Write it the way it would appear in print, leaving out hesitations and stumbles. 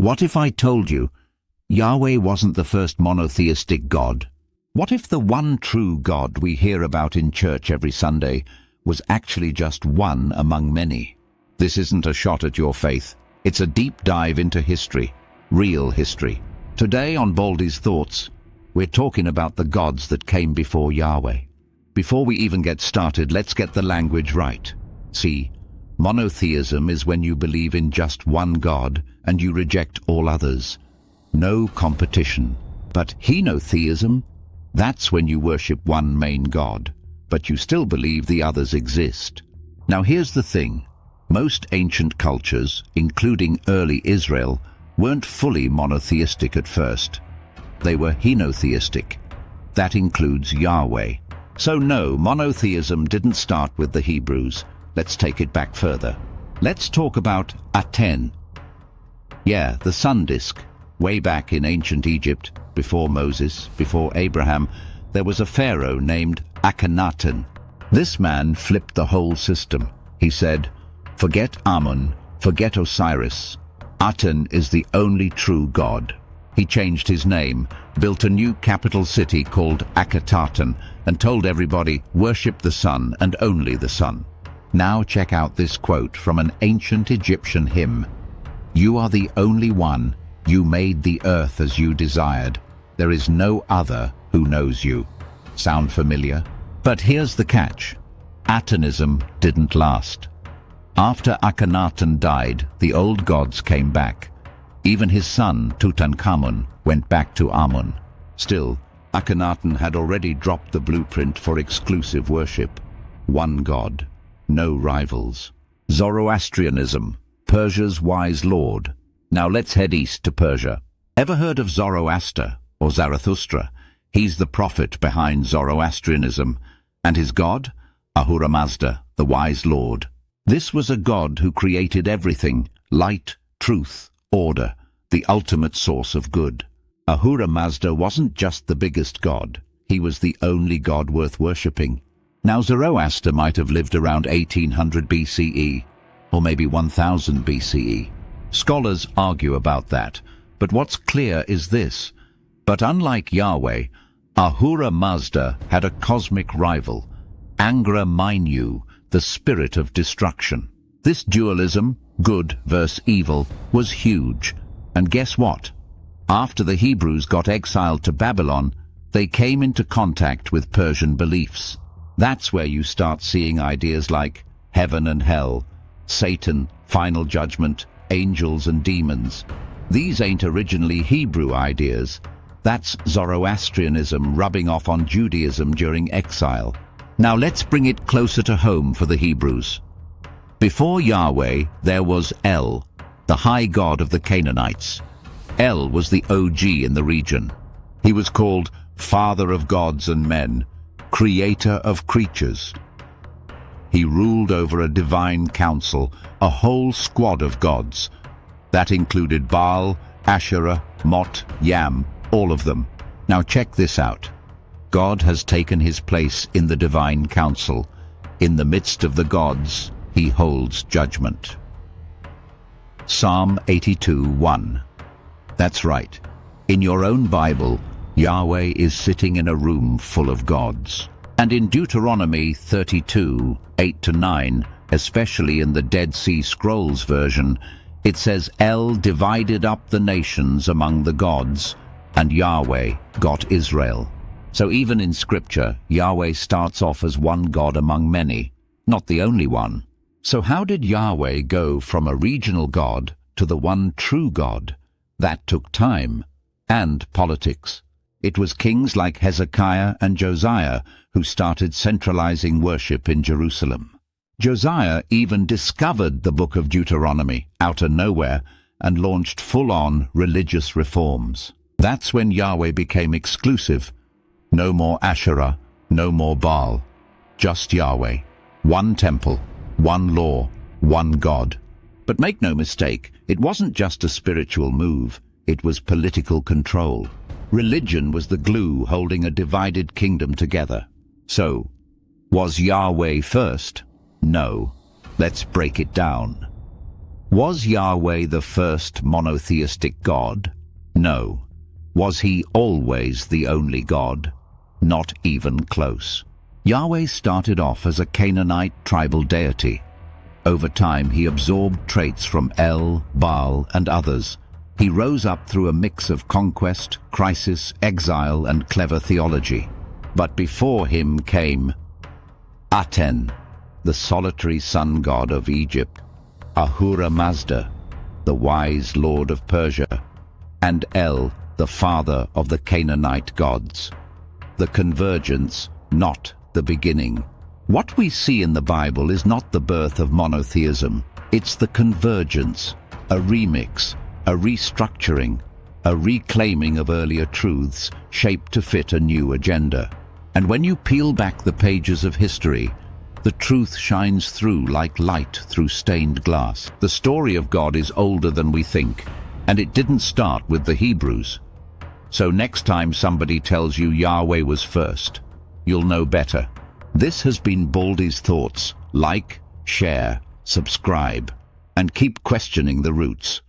What if I told you Yahweh wasn't the first monotheistic God? What if the one true God we hear about in church every Sunday was actually just one among many? This isn't a shot at your faith. It's a deep dive into history, real history. Today on Baldy's Thoughts, we're talking about the gods that came before Yahweh. Before we even get started, let's get the language right. See, monotheism is when you believe in just one God and you reject all others. No competition. But henotheism, that's when you worship one main God, but you still believe the others exist. Now here's the thing. Most ancient cultures, including early Israel, weren't fully monotheistic at first. They were henotheistic. That includes Yahweh. So no, monotheism didn't start with the Hebrews. Let's take it back further. Let's talk about Aten. Yeah, the sun disk. Way back in ancient Egypt, before Moses, before Abraham, there was a pharaoh named Akhenaten. This man flipped the whole system. He said, "Forget Amun, forget Osiris. Aten is the only true God." He changed his name, built a new capital city called Akhenaten, and told everybody, worship the sun and only the sun. Now check out this quote from an ancient Egyptian hymn. "You are the only one. You made the earth as you desired. There is no other who knows you." Sound familiar? But here's the catch. Atenism didn't last. After Akhenaten died, the old gods came back. Even his son, Tutankhamun, went back to Amun. Still, Akhenaten had already dropped the blueprint for exclusive worship. One God, no rivals. Zoroastrianism, Persia's wise lord. Now let's head east to Persia. Ever heard of Zoroaster or Zarathustra? He's the prophet behind Zoroastrianism, and his god? Ahura Mazda, the wise lord. This was a god who created everything: light, truth, order, the ultimate source of good. Ahura Mazda wasn't just the biggest god, he was the only god worth worshipping. Now Zoroaster might have lived around 1800 BCE, or maybe 1000 BCE. Scholars argue about that, but what's clear is this. But unlike Yahweh, Ahura Mazda had a cosmic rival, Angra Mainyu, the spirit of destruction. This dualism, good versus evil, was huge. And guess what? After the Hebrews got exiled to Babylon, they came into contact with Persian beliefs. That's where you start seeing ideas like heaven and hell, Satan, final judgment, angels and demons. These ain't originally Hebrew ideas. That's Zoroastrianism rubbing off on Judaism during exile. Now let's bring it closer to home for the Hebrews. Before Yahweh, there was El, the high god of the Canaanites. El was the OG in the region. He was called Father of gods and men, Creator of creatures. He ruled over a divine council, a whole squad of gods. That included Baal, Asherah, Mot, Yam, all of them. Now check this out. God has taken his place in the divine council. In the midst of the gods, he holds judgment. Psalm 82:1. That's right. In your own Bible, Yahweh is sitting in a room full of gods. And in Deuteronomy 32:8-9, especially in the Dead Sea Scrolls version, it says El divided up the nations among the gods, and Yahweh got Israel. So even in Scripture, Yahweh starts off as one God among many, not the only one. So how did Yahweh go from a regional God to the one true God? That took time and politics. It was kings like Hezekiah and Josiah who started centralizing worship in Jerusalem. Josiah even discovered the book of Deuteronomy out of nowhere and launched full-on religious reforms. That's when Yahweh became exclusive. No more Asherah, no more Baal. Just Yahweh. One temple, one law, one God. But make no mistake, it wasn't just a spiritual move, it was political control. Religion was the glue holding a divided kingdom together. So, was Yahweh first? No. Let's break it down. Was Yahweh the first monotheistic God? No. Was he always the only God? Not even close. Yahweh started off as a Canaanite tribal deity. Over time, he absorbed traits from El, Baal, and others. He rose up through a mix of conquest, crisis, exile, and clever theology. But before him came Aten, the solitary sun god of Egypt, Ahura Mazda, the wise lord of Persia, and El, the father of the Canaanite gods. The convergence, not the beginning. What we see in the Bible is not the birth of monotheism. It's the convergence, a remix, a restructuring, a reclaiming of earlier truths shaped to fit a new agenda. And when you peel back the pages of history, the truth shines through like light through stained glass. The story of God is older than we think, and it didn't start with the Hebrews. So next time somebody tells you Yahweh was first, you'll know better. This has been Baldy's Thoughts. Like, share, subscribe, and keep questioning the roots.